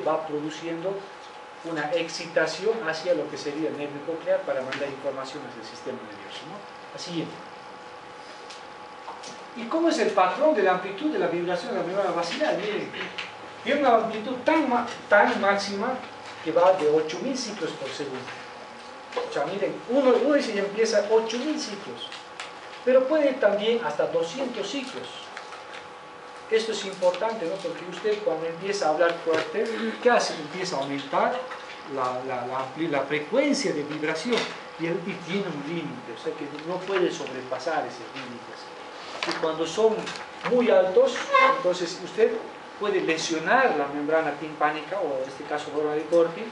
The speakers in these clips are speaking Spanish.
va produciendo una excitación hacia lo que sería el nervio coclear para mandar información hacia el sistema nervioso, ¿no? Así. ¿Y cómo es el patrón de la amplitud de la vibración de la membrana basilar? Miren, tiene una amplitud tan máxima que va de 8000 ciclos por segundo. O sea, miren, uno dice y empieza 8000 ciclos, pero puede ir también hasta 200 ciclos. Esto es importante, ¿no? Porque usted cuando empieza a hablar fuerte, ¿qué hace? Empieza a aumentar la frecuencia de vibración y tiene un límite, o sea que no puede sobrepasar esos límites. Y cuando son muy altos, entonces usted puede lesionar la membrana timpánica, o en este caso membrana de Corti,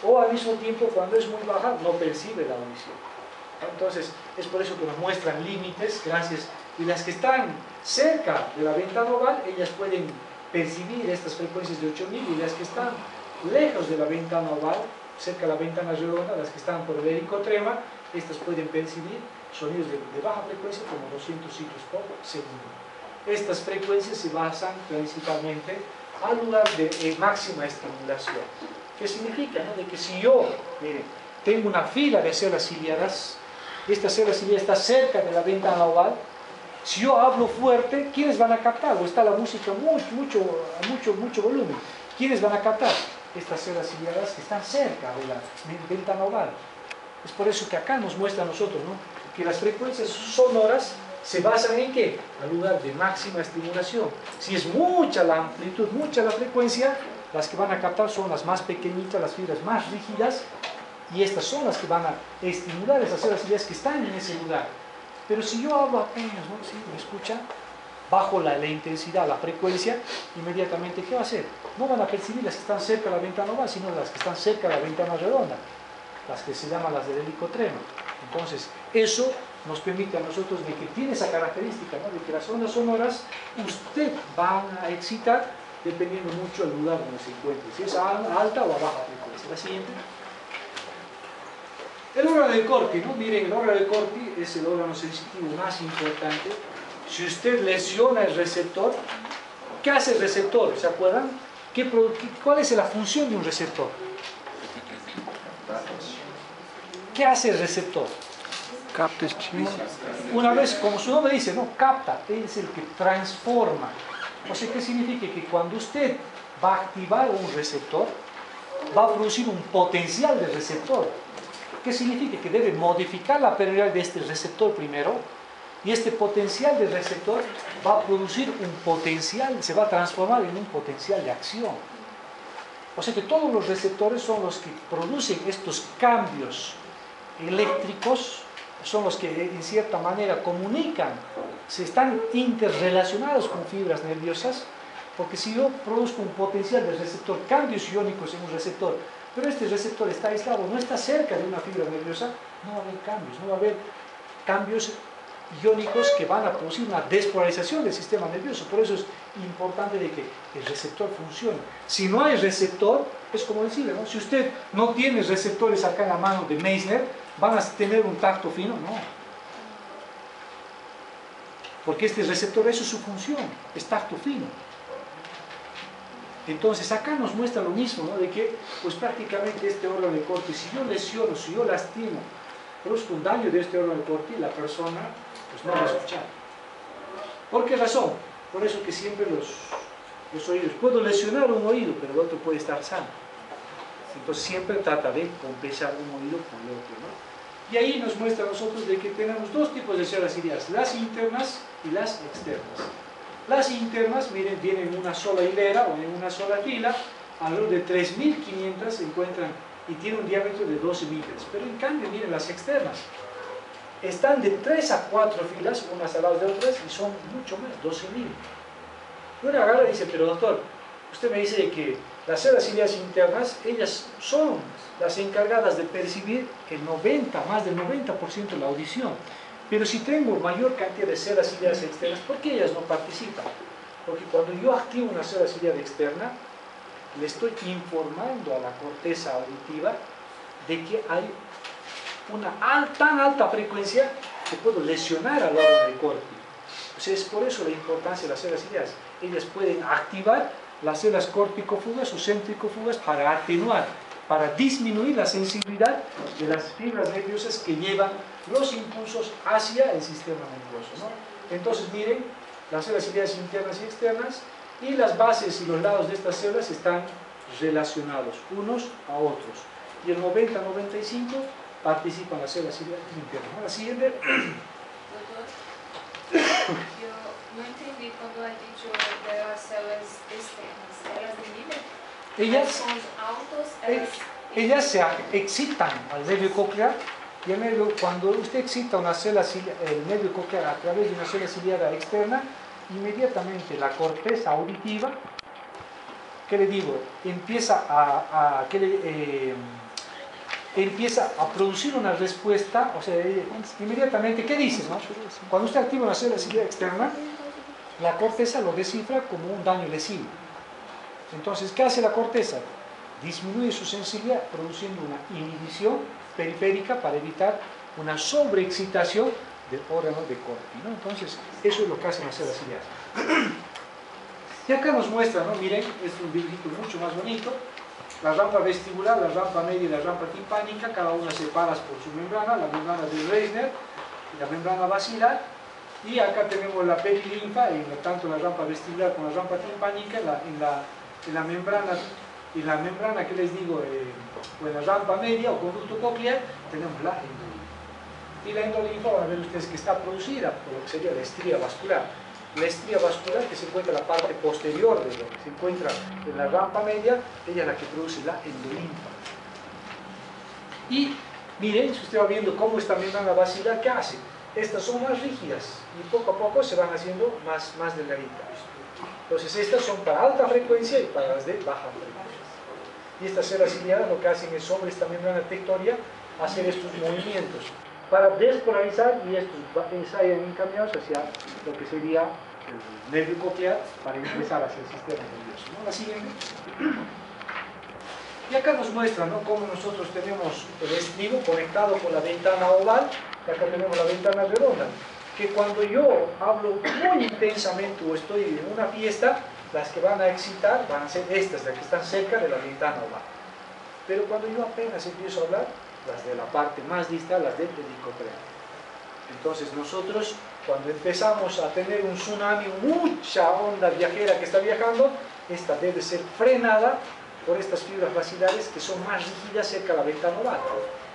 o al mismo tiempo cuando es muy baja no percibe la audición. Entonces es por eso que nos muestran límites, gracias, y las que están cerca de la ventana oval, ellas pueden percibir estas frecuencias de 8000, y las que están lejos de la ventana oval, cerca de la ventana redonda, las que están por el ericotrema, estas pueden percibir sonidos de baja frecuencia como 200 ciclos por segundo. Estas frecuencias se basan principalmente al lugar de máxima estimulación. ¿Qué significa? ¿No? De que si yo, miren, tengo una fila de células ciliadas, esta célula ciliada está cerca de la ventana oval, si yo hablo fuerte, ¿quiénes van a captar? O está la música mucho volumen. ¿Quiénes van a captar? Estas células ciliadas que están cerca de la ventana oval. Es por eso que acá nos muestra a nosotros, ¿no? Que las frecuencias sonoras se basan en ¿qué? Al lugar de máxima estimulación. Si es mucha la amplitud, mucha la frecuencia, las que van a captar son las más pequeñitas, las fibras más rígidas, y estas son las que van a estimular esas células ciliadas que están en ese lugar. Pero si yo hablo apenas, ¿no? ¿Sí? ¿Me escucha? Bajo la intensidad, la frecuencia, inmediatamente, ¿qué va a hacer? No van a percibir las que están cerca de la ventana oval, sino las que están cerca de la ventana redonda, las que se llaman las del helicotrema. Entonces, eso nos permite a nosotros de que tiene esa característica, ¿no? De que las ondas sonoras usted van a excitar dependiendo mucho del lugar donde se encuentre, si es a alta o a baja frecuencia. La siguiente. El órgano de Corti, ¿no? Miren, el órgano de Corti es el órgano sensitivo más importante. Si usted lesiona el receptor, ¿qué hace el receptor? ¿Se acuerdan? ¿Cuál es la función de un receptor? ¿Qué hace el receptor? Capta estímulo. Una vez, como su nombre dice, ¿no? Capta, es el que transforma. O sea, ¿qué significa? Que cuando usted va a activar un receptor, va a producir un potencial de receptor. ¿Qué significa? Que debe modificar la permeabilidad de este receptor primero, y este potencial de receptor va a producir un potencial, se va a transformar en un potencial de acción. O sea que todos los receptores son los que producen estos cambios eléctricos, son los que en cierta manera comunican, se están interrelacionados con fibras nerviosas, porque si yo produzco un potencial de receptor, cambios iónicos en un receptor, pero este receptor está aislado, no está cerca de una fibra nerviosa, no va a haber cambios, no va a haber cambios iónicos que van a producir una despolarización del sistema nervioso. Por eso es importante de que el receptor funcione. Si no hay receptor, es como decirle, ¿no? Si usted no tiene receptores acá en la mano de Meissner, ¿van a tener un tacto fino? No. Porque este receptor, eso es su función, es tacto fino. Entonces acá nos muestra lo mismo, ¿no? De que pues prácticamente este órgano de Corti, si yo lesiono, si yo lastimo, produzco un daño de este órgano de Corti, la persona pues no va a escuchar. ¿Por qué razón? Por eso que siempre los oídos, puedo lesionar un oído, pero el otro puede estar sano. Entonces siempre trata de compensar un oído con el otro, ¿no? Y ahí nos muestra a nosotros de que tenemos dos tipos de células ciliadas, las internas y las externas. Las internas, miren, vienen en una sola hilera o en una sola fila, alrededor de 3500 se encuentran y tienen un diámetro de 12 milímetros. Pero en cambio, miren, las externas están de 3 a 4 filas, unas al lado de otras, y son mucho más, 12.000. Uno agarra y dice, pero doctor, usted me dice que las células ciliadas internas, ellas son las encargadas de percibir el 90, más del 90% de la audición. Pero si tengo mayor cantidad de células ciliadas externas, ¿por qué ellas no participan? Porque cuando yo activo una célula ciliada externa, le estoy informando a la corteza auditiva de que hay una tan alta frecuencia que puedo lesionar al órgano de Corti. O sea, es por eso la importancia de las células ciliadas. Ellas pueden activar las células corticofugas o céntricofugas para atenuar, para disminuir la sensibilidad de las fibras nerviosas que llevan los impulsos hacia el sistema nervioso, ¿no? Entonces miren, las células ciliares internas y externas, y las bases y los lados de estas células están relacionados unos a otros. Y el 90-95 participan las células ciliares internas. La siguiente. Doctor, yo no entendí cuando ha dicho de las células externas. ¿Ellas dividen? Ellas, ¿Son autos? ellas se excitan al nervio coclear, y cuando usted excita una célula el nervio coclear a través de una célula ciliada externa, inmediatamente la corteza auditiva, ¿qué le digo? Empieza a producir una respuesta, o sea, inmediatamente, ¿qué dices, no? Cuando usted activa una célula ciliada externa, la corteza lo descifra como un daño lesivo. Entonces, ¿qué hace la corteza? Disminuye su sensibilidad produciendo una inhibición periférica para evitar una sobreexcitación del órgano de Corti, ¿no? Entonces, eso es lo que hacen las células ciliadas. Y acá nos muestra, ¿no? Miren, es un dibujito mucho más bonito. La rampa vestibular, la rampa media y la rampa timpánica, cada una separadas por su membrana, la membrana de Reisner y la membrana basilar. Y acá tenemos la perilinfa, tanto la rampa vestibular como la rampa timpánica, en la membrana que les digo, o en la rampa media o conducto coclear, tenemos la endolinfa. Y la endolinfa van a ver ustedes que está producida por lo que sería la estría vascular. La estría vascular que se encuentra en la parte posterior de lo que se encuentra en la rampa media, ella es la que produce la endolinfa. Y miren, si usted va viendo cómo esta membrana basilar, ¿qué hace? Estas son más rígidas y poco a poco se van haciendo más delgaditas. Entonces estas son para alta frecuencia y para las de baja frecuencia. Y estas células ciliadas lo que hacen es sobre esta membrana tectoria hacer estos movimientos para despolarizar, y estos ensayan encaminados hacia lo que sería el nervio coclear para ingresar hacia el sistema nervioso, ¿no? La siguiente. Y acá nos muestra, ¿no?, cómo nosotros tenemos el estribo conectado con la ventana oval, y acá tenemos la ventana redonda, que cuando yo hablo muy intensamente o estoy en una fiesta, las que van a excitar van a ser estas, las que están cerca de la ventana oval. Pero cuando yo apenas empiezo a hablar, las de la parte más distal, las del pedicoclea. Entonces nosotros, cuando empezamos a tener un tsunami, mucha onda viajera que está viajando, esta debe ser frenada por estas fibras basilares que son más rígidas cerca de la ventana oval.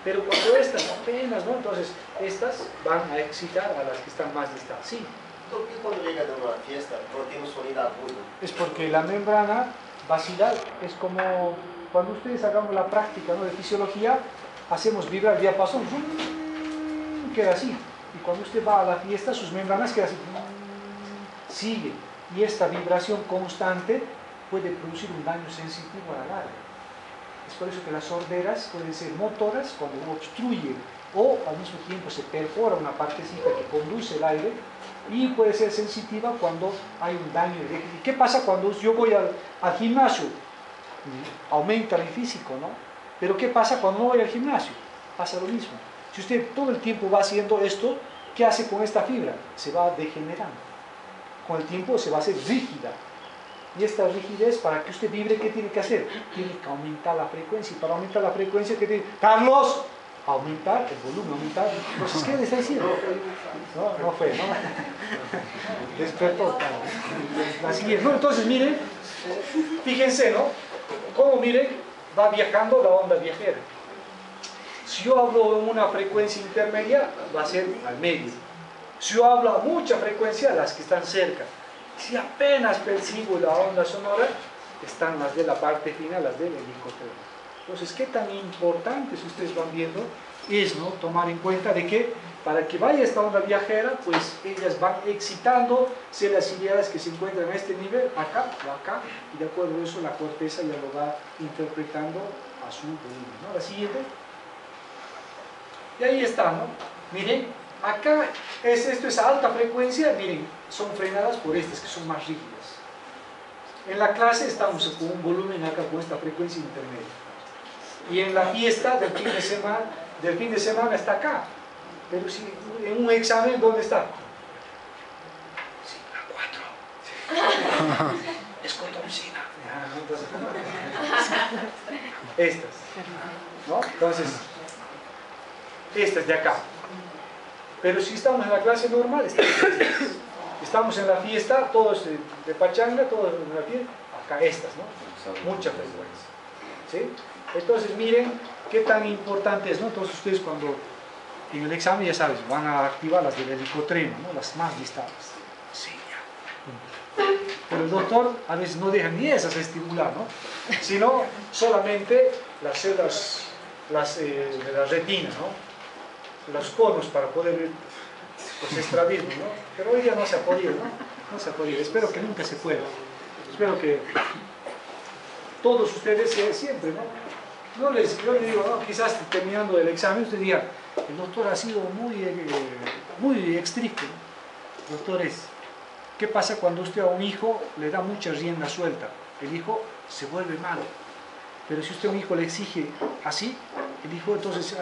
Pero cuando estas apenas, ¿no?, entonces estas van a excitar a las que están más distal. Sí. ¿Por qué cuando llega de una fiesta no tiene sonido agudo? Es porque la membrana basilar es como cuando ustedes hagamos la práctica, ¿no?, de fisiología, hacemos vibrar el diapasón, queda así. Y cuando usted va a la fiesta, sus membranas quedan así, sigue. Y esta vibración constante puede producir un daño sensitivo a la larga. Es por eso que las sorderas pueden ser motoras cuando obstruyen, o al mismo tiempo se perfora una partecita que conduce el aire, y puede ser sensitiva cuando hay un daño de déficit. ¿Qué pasa cuando yo voy al gimnasio? Aumenta mi físico, ¿no? Pero ¿qué pasa cuando no voy al gimnasio? Pasa lo mismo. Si usted todo el tiempo va haciendo esto, ¿qué hace con esta fibra? Se va degenerando. Con el tiempo se va a hacer rígida. Y esta rigidez, para que usted vibre, ¿qué tiene que hacer? Tiene que aumentar la frecuencia. Y para aumentar la frecuencia, ¿qué tiene? ¡Carlos! Aumentar el volumen, aumentar. Entonces, ¿qué le está diciendo? No fue, ¿no? Despertó. La siguiente. No, entonces, miren, fíjense, ¿no? Cómo, miren, va viajando la onda viajera. Si yo hablo en una frecuencia intermedia, va a ser al medio. Si yo hablo a mucha frecuencia, las que están cerca. Si apenas percibo la onda sonora, están las de la parte final, las del helicóptero. Entonces, ¿qué tan importante, si ustedes van viendo, es, ¿no?, tomar en cuenta de que para que vaya esta onda viajera, pues ellas van excitando células ciliadas que se encuentran a este nivel, acá o acá, y de acuerdo a eso la corteza ya lo va interpretando a su volumen, ¿no? La siguiente. Y ahí está, ¿no? Miren, acá esto es a alta frecuencia, miren, son frenadas por estas que son más rígidas. En la clase estamos con un volumen acá con esta frecuencia intermedia. Y en la fiesta del fin de semana está acá. Pero si en un examen, ¿dónde está? 5 a 4. Es cotoncina. mientras se fuma. Estas, ¿no? Entonces, estas de acá. Pero si estamos en la clase normal, estamos en la fiesta, todos de pachanga, todos en la fiesta, acá estas, ¿no? Mucha frecuencia, ¿sí? Entonces miren qué tan importante es, ¿no? Entonces ustedes cuando en el examen, ya sabes, van a activar las del helicotreno, ¿no? Las más listadas. Sí, ya. Pero el doctor a veces no deja ni esas estimular, ¿no? Sino solamente las células de la retina, ¿no? Los conos para poder ver los estrabismos, ¿no? Pero hoy día no se ha podido, ¿no? No se ha podido. Espero que nunca se pueda. Espero que todos ustedes siempre, ¿no? Yo les digo, ¿no? Quizás terminando el examen, usted diga, el doctor ha sido muy estricto, ¿no? Doctores, ¿qué pasa cuando usted a un hijo le da mucha rienda suelta? El hijo se vuelve malo. Pero si usted a un hijo le exige así, el hijo entonces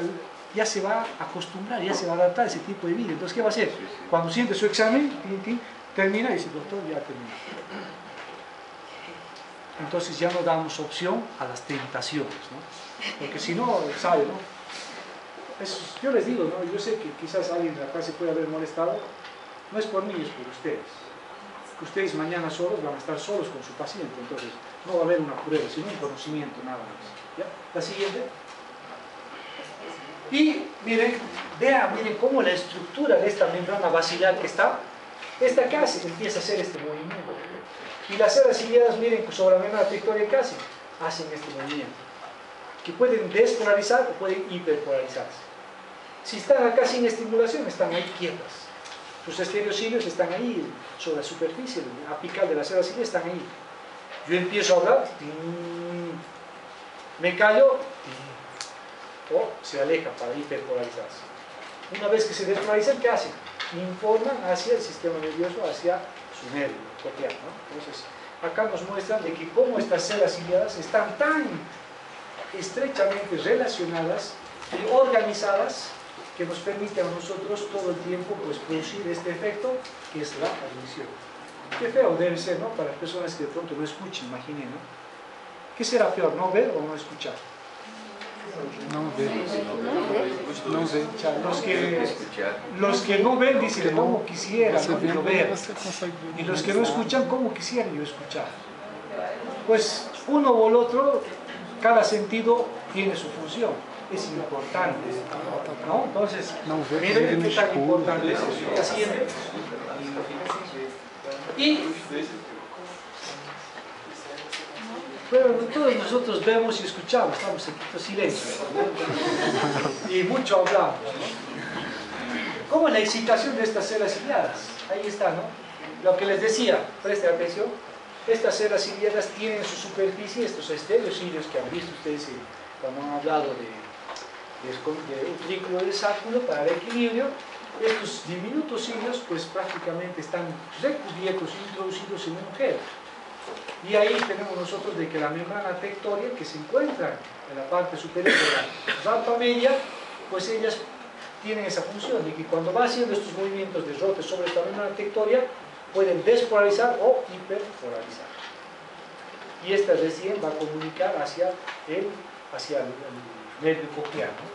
ya se va a acostumbrar, ya se va a adaptar a ese tipo de vida. Entonces, ¿qué va a hacer? Cuando siente su examen, termina y dice, doctor, ya terminó. Entonces ya no damos opción a las tentaciones, ¿no? Porque si no, sabe, ¿no? Yo les digo, ¿no? Yo sé que quizás alguien acá se puede haber molestado, no es por mí, es por ustedes. Ustedes mañana solos van a estar solos con su paciente, entonces no va a haber una prueba, sino un conocimiento nada más. ¿Ya? La siguiente. Y miren, miren cómo la estructura de esta membrana basilar que está, esta casi empieza a hacer este movimiento. Y las células ciliadas, miren, sobre la membrana tectórica casi hacen este movimiento, que pueden despolarizar o pueden hiperpolarizarse. Si están acá sin estimulación, están ahí quietas. Sus estereocilios están ahí, sobre la superficie apical de las células ciliadas, están ahí. Yo empiezo a hablar, me callo, o se aleja para hiperpolarizarse. Una vez que se despolarizan, ¿qué hacen? Informan hacia el sistema nervioso, hacia su nervio coclear, ¿no? Entonces, acá nos muestran de que cómo estas células ciliadas están tan estrechamente relacionadas y organizadas que nos permiten a nosotros todo el tiempo pues, producir este efecto que es la audición. Qué feo debe ser, ¿no? Para personas que de pronto no escuchen, imaginen, ¿no? ¿Qué será peor, no ver o no escuchar? No ver. No ver. Los que no ven dicen, ¿cómo quisiera yo ver? Y los que no escuchan, ¿cómo quisiera yo escuchar? Pues uno o el otro, cada sentido tiene su función. Es importante, ¿no? Entonces, miren qué tan importante es eso. La siguiente. Y bueno, todos nosotros vemos y escuchamos, estamos en silencio, ¿no? Y mucho hablamos, ¿no? ¿Cómo es la excitación de estas células ciliadas? Ahí está, ¿no? Lo que les decía, presten atención, estas células ciliadas tienen en su superficie estos estereocilios que han visto ustedes cuando han hablado de utrículo de sáculo para el equilibrio. Estos diminutos cilios pues prácticamente están recubiertos, introducidos en un gel. Y ahí tenemos nosotros de que la membrana tectórea que se encuentra en la parte superior de la rampa media, pues ellas tienen esa función de que cuando va haciendo estos movimientos de rote sobre esta membrana tectórea pueden despolarizar o hiperpolarizar. Y esta recién va a comunicar hacia el nervio coclear, ¿no?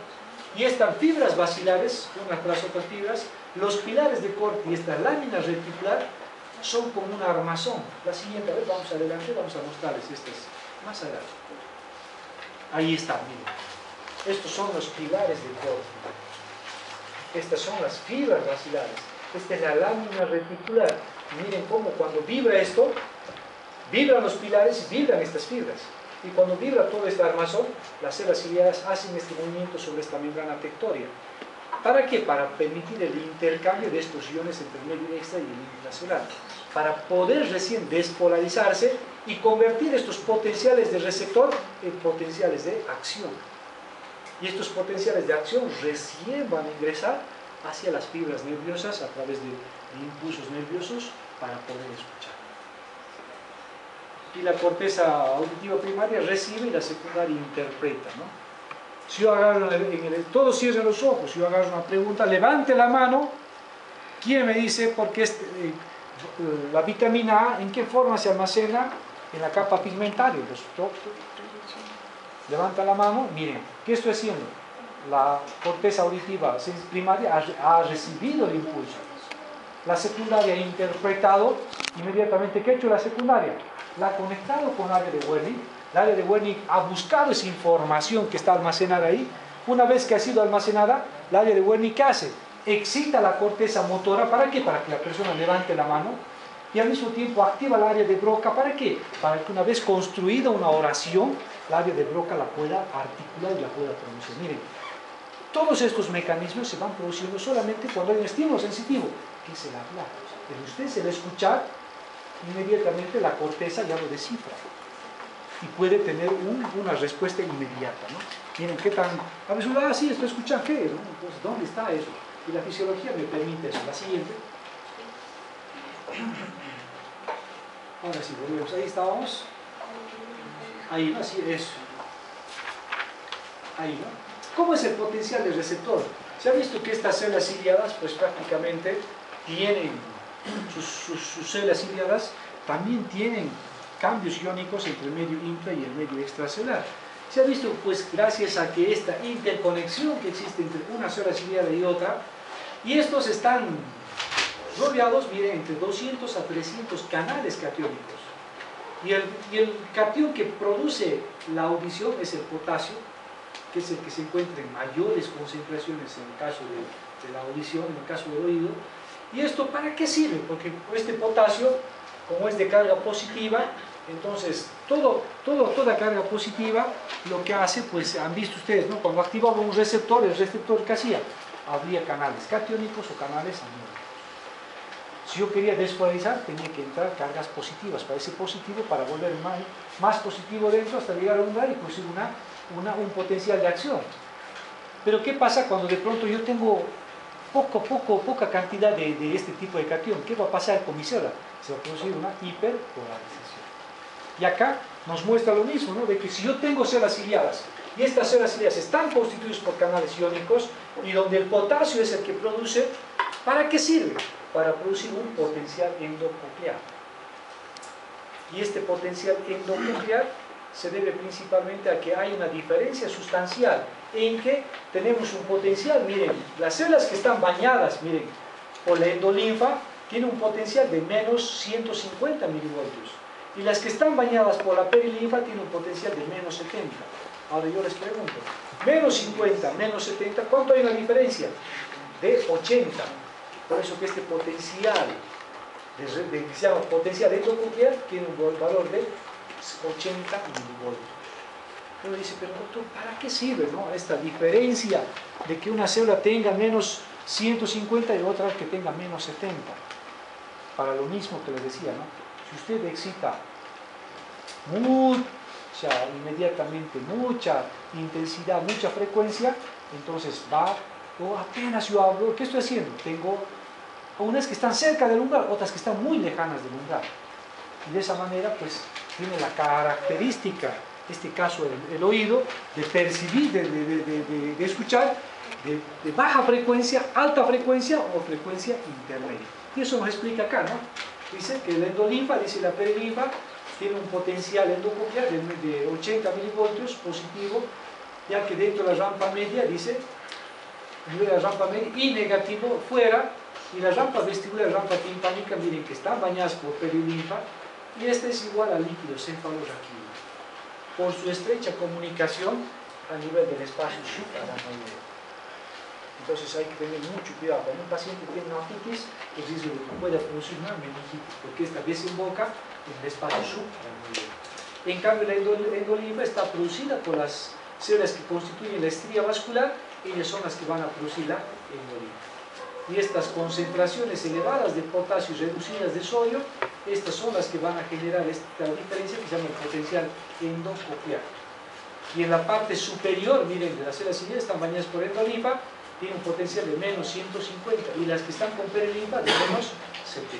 Y estas fibras basilares, unas tras otras fibras, los pilares de corte y esta lámina reticular son como un armazón. La siguiente, a ver, vamos adelante, vamos a mostrarles estas más adelante. Ahí está, miren. Estos son los pilares de corte. Estas son las fibras basilares. Esta es la lámina reticular. Miren cómo cuando vibra esto, vibran los pilares y vibran estas fibras. Y cuando vibra todo este armazón, las células ciliadas hacen este movimiento sobre esta membrana tectórea. ¿Para qué? Para permitir el intercambio de estos iones entre el medio extra y el intracelular. Para poder recién despolarizarse y convertir estos potenciales de receptor en potenciales de acción. Y estos potenciales de acción recién van a ingresar hacia las fibras nerviosas a través de impulsos nerviosos para poder escuchar. Y la corteza auditiva primaria recibe y la secundaria interpreta, ¿no? Si yo agarro, todos cierren los ojos, si yo agarro una pregunta, levante la mano, ¿quién me dice por qué la vitamina A, en qué forma se almacena en la capa pigmentaria. Levanta la mano, miren, ¿qué estoy haciendo? La corteza auditiva primaria ha recibido el impulso. La secundaria ha interpretado inmediatamente. ¿Qué ha hecho la secundaria? La ha conectado con el área de Wernicke. El área de Wernicke ha buscado esa información que está almacenada ahí. Una vez que ha sido almacenada, el área de Wernicke, ¿qué hace? Excita la corteza motora. ¿Para qué? Para que la persona levante la mano. Y al mismo tiempo activa el área de Broca. ¿Para qué? Para que una vez construida una oración, el área de Broca la pueda articular y la pueda pronunciar. Miren, todos estos mecanismos se van produciendo solamente cuando hay un estímulo sensitivo, que es el hablar. Pero usted se va a escuchar, inmediatamente la corteza ya lo descifra. Y puede tener una respuesta inmediata, ¿no? Miren, ¿qué tan...? A veces uno, sí, estoy escuchando, ¿qué es? ¿No? Entonces, ¿dónde está eso? Y la fisiología me permite eso. La siguiente. Ahora sí, volvemos. Ahí estábamos. Ahí, ¿no? Así, eso. Ahí, ¿no? ¿Cómo es el potencial del receptor? Se ha visto que estas células ciliadas, pues prácticamente tienen, sus células ciliadas también tienen cambios iónicos entre el medio intra y el medio extracelular. Se ha visto, pues, gracias a que esta interconexión que existe entre una célula ciliada y otra, y estos están rodeados, miren, entre 200 a 300 canales catiónicos. Y el catión que produce la audición es el potasio, que es el que se encuentra en mayores concentraciones en el caso de la audición, en el caso del oído. ¿Y esto para qué sirve? Porque este potasio, como es de carga positiva, entonces toda carga positiva lo que hace, pues han visto ustedes, ¿no? Cuando activaba un receptor, el receptor ¿qué hacía? Habría canales catiónicos o canales aniónicos. Si yo quería despolarizar, tenía que entrar cargas positivas para ese positivo, para volver más positivo dentro hasta llegar a un lugar y producir un potencial de acción. Pero ¿qué pasa cuando de pronto yo tengo poca cantidad de este tipo de catión? ¿Qué va a pasar con mi célula? Se va a producir una hiperpolarización. Y acá nos muestra lo mismo, ¿no? De que si yo tengo células ciliadas y estas células ciliadas están constituidas por canales iónicos y donde el potasio es el que produce, ¿para qué sirve? Para producir un potencial endococlear. Y este potencial endococlear se debe principalmente a que hay una diferencia sustancial en que tenemos un potencial, miren, las células que están bañadas, miren, por la endolinfa, tienen un potencial de menos 150 milivoltios, y las que están bañadas por la perilinfa tienen un potencial de menos 70. Ahora yo les pregunto, menos 50, menos 70, ¿cuánto hay una diferencia? De 80. Por eso que este potencial, que se llama potencial endococlear, tiene un valor de 80 milivoltios. Uno dice, pero doctor, ¿para qué sirve, no? Esta diferencia de que una célula tenga menos 150 y otra que tenga menos 70. Para lo mismo que les decía, ¿no? Si usted excita inmediatamente mucha intensidad, mucha frecuencia, entonces o apenas yo hablo, ¿qué estoy haciendo? Tengo unas que están cerca del umbral, otras que están muy lejanas del umbral. Y de esa manera, pues, tiene la característica, en este caso el oído, de percibir, de escuchar, de baja frecuencia, alta frecuencia o frecuencia intermedia. Y eso nos explica acá, ¿no? Dice que la endolinfa, dice la perilinfa, tiene un potencial endococlear de 80 milivoltios positivo, ya que dentro de la rampa media, dice, la rampa media y negativo fuera, y la rampa vestibular y la rampa timpánica, miren que están bañadas por perilinfa, y este es igual al líquido cefalorraquídeo, por su estrecha comunicación a nivel del espacio suprarraquídeo. Entonces hay que tener mucho cuidado. Cuando un paciente tiene una otitis, pues dice que puede producir una meningitis, porque esta desemboca en el espacio suprarraquídeo. En cambio, la endolinfa está producida por las células que constituyen la estría vascular, ellas son las que van a producir la endolinfa. Y estas concentraciones elevadas de potasio y reducidas de sodio, estas son las que van a generar esta diferencia que se llama el potencial endococlear. Y en la parte superior, miren, de las células ciliadas están bañadas por endolinfa, tiene un potencial de menos 150, y las que están con perilinfa de menos 70.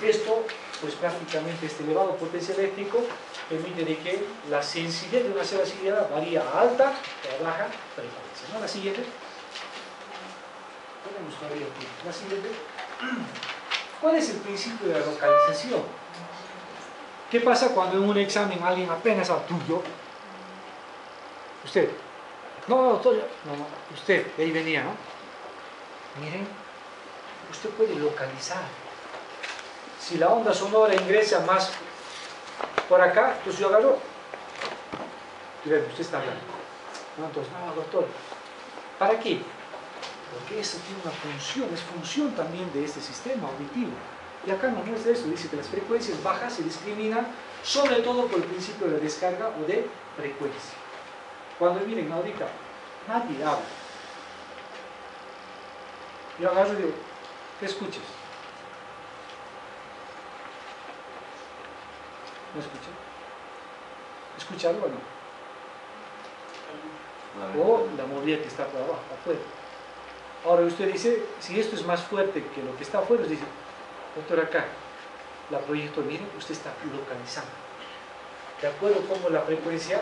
Esto, pues prácticamente este elevado potencial eléctrico permite de que la sensibilidad de una célula ciliada varía a alta o a baja frecuencia, ¿no? La siguiente. Tenemos todavía aquí. La siguiente. ¿Cuál es el principio de la localización? ¿Qué pasa cuando en un examen alguien apenas habla? Yo. Usted. No, doctor. No, usted. De ahí venía, ¿no? Miren, usted puede localizar. Si la onda sonora ingresa más por acá, entonces yo agarro. Usted está hablando. No, entonces, no, doctor. ¿Para qué? Porque eso tiene una función, es función también de este sistema auditivo. Y acá nos muestra esto, dice que las frecuencias bajas se discriminan sobre todo por el principio de descarga o de frecuencia. Cuando miren, ahorita nadie habla. Yo agarro y digo, ¿qué escuchas? ¿No escucha? ¿Escucha algo o no? O la movida que está por abajo, afuera. Ahora usted dice, si esto es más fuerte que lo que está afuera, usted dice, doctor, acá, la proyecto, miren, usted está localizando. De acuerdo como la frecuencia,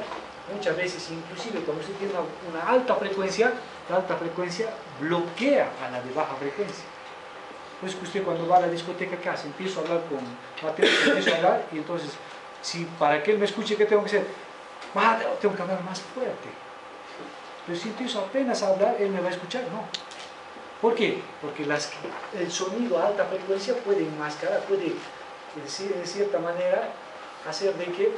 muchas veces, inclusive cuando usted tiene una alta frecuencia, la alta frecuencia bloquea a la de baja frecuencia. Pues que usted cuando va a la discoteca, ¿qué hace? Empiezo a hablar con Mateo, empiezo a hablar, y entonces, si para que él me escuche, ¿qué tengo que hacer? Tengo que hablar más fuerte. Pero si empiezo apenas a hablar, él me va a escuchar, no. ¿Por qué? Porque el sonido a alta frecuencia puede enmascarar, puede decir de cierta manera hacer de que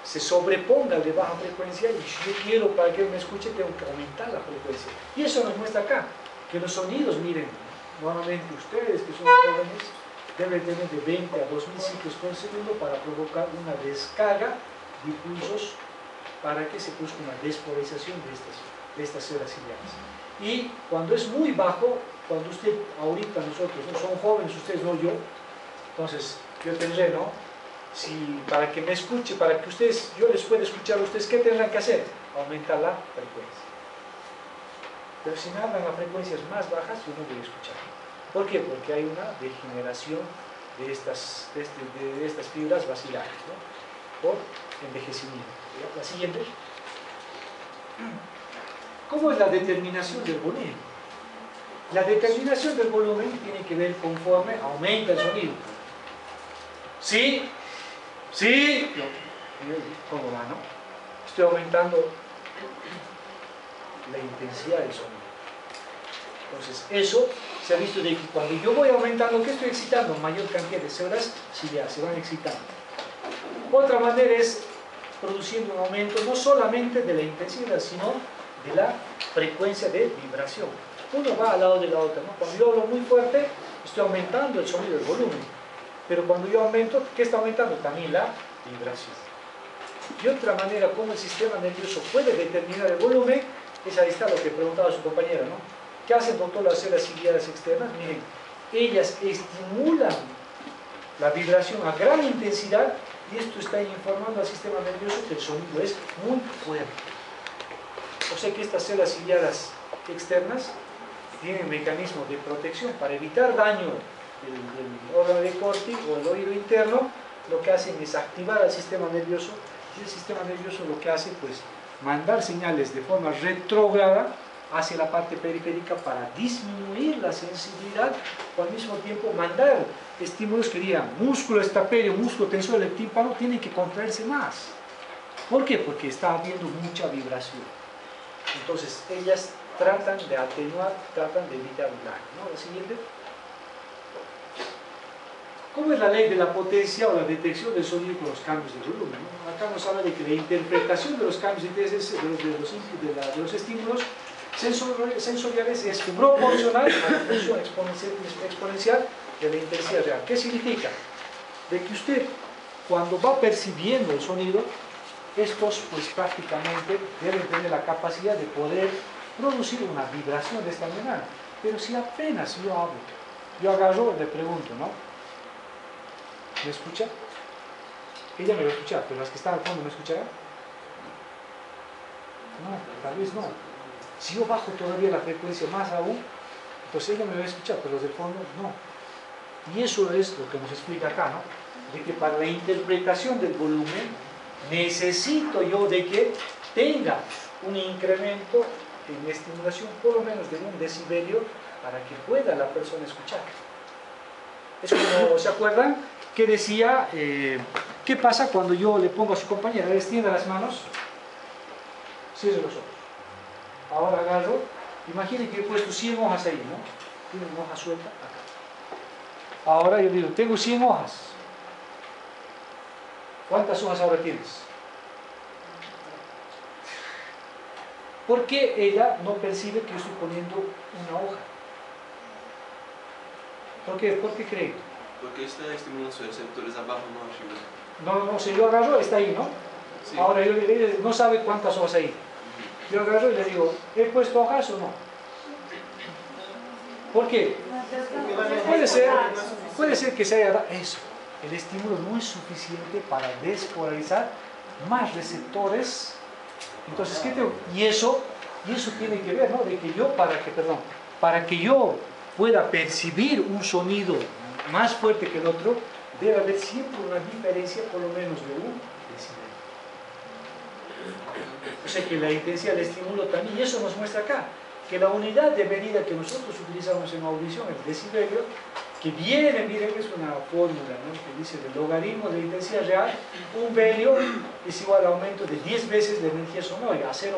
se sobreponga el de baja frecuencia, y si yo quiero para que él me escuche tengo que aumentar la frecuencia. Y eso nos muestra acá, que los sonidos, miren, nuevamente ustedes que son jóvenes deben tener de 20 a 2000 ciclos por segundo para provocar una descarga de impulsos para que se produzca una despolarización de estas células ciliares. Y cuando es muy bajo, cuando usted, ahorita nosotros, ¿no? Son jóvenes, ustedes no yo, entonces yo tendré, ¿no? Si para que me escuche, para que ustedes, yo les pueda escuchar a ustedes, ¿qué tendrán que hacer? Aumentar la frecuencia. Pero si me hablan a frecuencias más bajas, yo no voy a escuchar. ¿Por qué? Porque hay una degeneración de estas fibras basilares, ¿no? Por envejecimiento. La siguiente. ¿Cómo es la determinación del volumen? La determinación del volumen tiene que ver conforme aumenta el sonido. Sí, sí, ¿cómo va, no? Estoy aumentando la intensidad del sonido. Entonces, eso se ha visto de que cuando yo voy aumentando, ¿qué estoy excitando? Mayor cantidad de células ciliares se van excitando. Otra manera es produciendo un aumento no solamente de la intensidad, sino de la frecuencia de vibración. Uno va al lado de la otra, ¿no? Cuando yo hablo muy fuerte, estoy aumentando el sonido del volumen. Pero cuando yo aumento, ¿qué está aumentando? También la vibración. Y otra manera como el sistema nervioso puede determinar el volumen, es ahí está lo que preguntaba su compañera, ¿no? ¿Qué hacen, doctor, las células ciliares externas? Miren, ellas estimulan la vibración a gran intensidad y esto está informando al sistema nervioso que el sonido es muy fuerte. O sea que estas células ciliares externas tienen mecanismos de protección para evitar daño del órgano de Corti o el oído interno. Lo que hacen es activar al sistema nervioso y el sistema nervioso lo que hace pues mandar señales de forma retrógrada hacia la parte periférica para disminuir la sensibilidad o al mismo tiempo mandar estímulos que digan músculo estapédio, músculo tensor del tímpano tienen que contraerse más. ¿Por qué? Porque está habiendo mucha vibración. Entonces ellas tratan de atenuar, tratan de evitar el daño, ¿no? La siguiente. ¿Cómo es la ley de la potencia o la detección del sonido con los cambios de volumen, ¿no? Acá nos habla de que la interpretación de los cambios de los estímulos sensoriales es proporcional a la función exponencial de la intensidad real. ¿Qué significa? De que usted, cuando va percibiendo el sonido, estos pues prácticamente deben tener la capacidad de poder producir una vibración de esta manera. Pero si apenas yo hablo, yo agarro y le pregunto, ¿no? ¿Me escucha? Ella me va a escuchar, pero las que están al fondo ¿me escucharán? No, tal vez no. Si yo bajo todavía la frecuencia más aún, entonces ella me va a escuchar, pero los del fondo no. Y eso es lo que nos explica acá, ¿no? De que para la interpretación del volumen necesito yo de que tenga un incremento en estimulación por lo menos de 1 decibelio para que pueda la persona escuchar. Es como, ¿se acuerdan? Que decía ¿Qué pasa cuando yo le pongo a su compañera, le extienda las manos, cierre los ojos? Ahora agarro, imaginen que he puesto 100 hojas ahí, ¿no? Tiene una hoja suelta acá. Ahora yo digo, tengo 100 hojas. ¿Cuántas hojas ahora tienes? ¿Por qué ella no percibe que yo estoy poniendo una hoja? ¿Por qué cree? Porque está estimulando sus receptores abajo, no arriba. No, si yo agarro, está ahí, ¿no? Sí. Ahora yo le digo, no sabe cuántas hojas hay. Yo agarro y le digo, ¿he puesto hojas o no? ¿Por qué? Puede ser que se haya dado eso. El estímulo no es suficiente para despolarizar más receptores. Entonces, ¿qué tengo? Y eso tiene que ver, ¿no? De que yo, para que yo pueda percibir un sonido más fuerte que el otro, debe haber siempre una diferencia por lo menos de un decibel. O sea que la intensidad del estímulo también, y eso nos muestra acá, que la unidad de medida que nosotros utilizamos en audición, el decibelio, que viene, miren, es una fórmula, ¿no? Que dice del logaritmo de la intensidad real, un velio es igual al aumento de 10 veces la energía sonora, a 0.1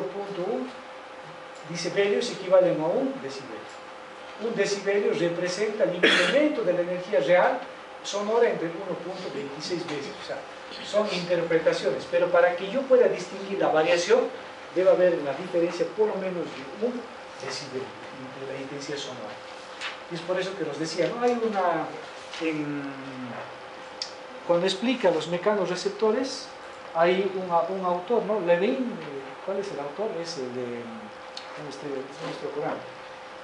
decibelios equivalen a un decibelio. Un decibelio representa el incremento de la energía real sonora entre 1.26 veces, o sea, son interpretaciones, pero para que yo pueda distinguir la variación, debe haber una diferencia por lo menos de un decibelio entre la intensidad sonora. Y es por eso que nos decía, ¿no? Hay cuando explica los mecanos receptores, hay un autor, ¿no? Levin, ¿cuál es el autor? Es el de nuestro programa,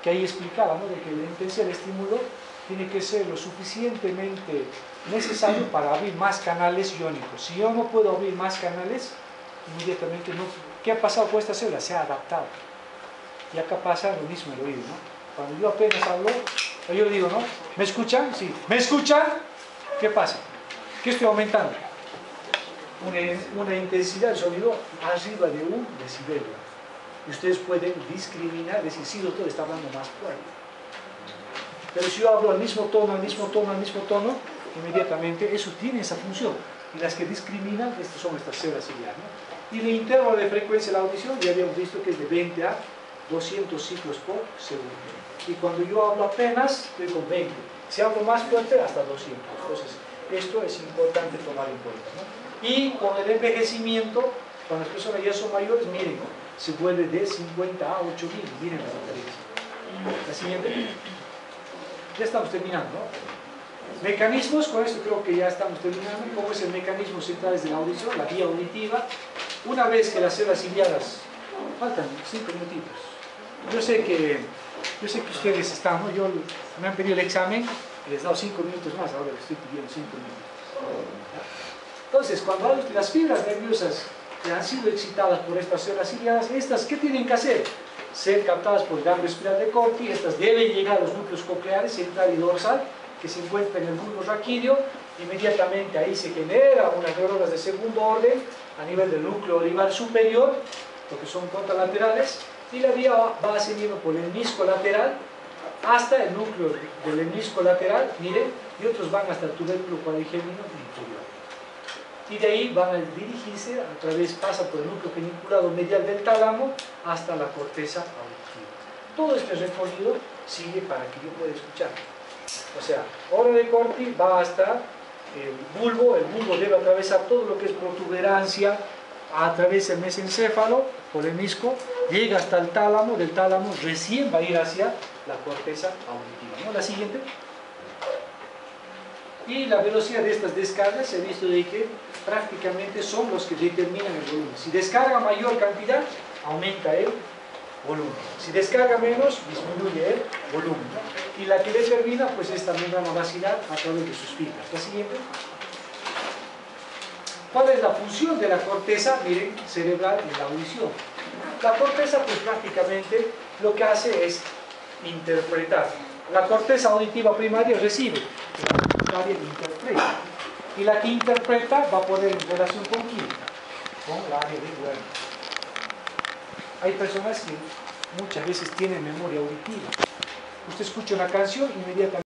que ahí explicaba, ¿no? De que la intensidad del estímulo tiene que ser lo suficientemente necesario para abrir más canales iónicos. Si yo no puedo abrir más canales, inmediatamente no. ¿Qué ha pasado con esta célula? Se ha adaptado. Y acá pasa lo mismo en el oído, ¿no? Cuando yo apenas hablo, yo digo, ¿no? ¿Me escuchan? Sí. ¿Me escuchan? ¿Qué pasa? ¿Qué estoy aumentando? Una intensidad del sonido arriba de un decibelio. Y ustedes pueden discriminar, decir, sí, doctor, está hablando más fuerte. Pero si yo hablo al mismo tono, inmediatamente eso tiene esa función. Y las que discriminan, estas son estas células ciliares, ¿no? Y el intervalo de frecuencia de la audición, ya habíamos visto que es de 20 a 200 ciclos por segundo. Y cuando yo hablo apenas, estoy con 20. Si hablo más fuerte, hasta 200. Entonces, esto es importante tomar en cuenta, ¿no? Y con el envejecimiento, cuando las personas ya son mayores, miren, se vuelve de 50 a 8000. Miren la diferencia. La siguiente. Ya estamos terminando, ¿no? Mecanismos, con esto creo que ya estamos terminando. ¿Cómo es el mecanismo central de la audición? La vía auditiva. Una vez que las células ciliadas, faltan 5 minutitos. Yo sé que ustedes están, ¿no? Me han pedido el examen, les he dado 5 minutos más, ahora les estoy pidiendo 5 minutos. Entonces, cuando hablo de las fibras nerviosas que han sido excitadas por estas células ciliadas, estas, ¿qué tienen que hacer? Ser captadas por el ganglio espiral de Corti. Estas deben llegar a los núcleos cocleares central y dorsal, que se encuentran en el bulbo raquídeo. Inmediatamente ahí se genera unas neuronas de segundo orden a nivel del núcleo olivar superior, porque son contralaterales, y la vía va ascendiendo por el hemisco lateral hasta el núcleo del hemisco lateral, miren, y otros van hasta el tubérculo cuadrigémino inferior. Y de ahí van a dirigirse, a través, pasa por el núcleo geniculado medial del tálamo hasta la corteza auditiva. Todo este recorrido sigue para que yo pueda escuchar. O sea, hora de Corti va hasta el bulbo debe atravesar todo lo que es protuberancia, atraviesa el mesencéfalo por el hemisco, llega hasta el tálamo, del tálamo recién va a ir hacia la corteza auditiva, ¿no? La siguiente. Y la velocidad de estas descargas, se ha visto de que prácticamente son los que determinan el volumen. Si descarga mayor cantidad, aumenta el volumen. Si descarga menos, disminuye el volumen, ¿no? Y la que determina, pues, esta membrana basilar a través de sus fibras. La siguiente. ¿Cuál es la función de la corteza, miren, cerebral en la audición? La corteza, pues, prácticamente lo que hace es interpretar. La corteza auditiva primaria recibe, la secundaria interpreta. Y la que interpreta va a poner en relación con quién, con la área de Werner. Hay personas que muchas veces tienen memoria auditiva. Usted escucha una canción, inmediatamente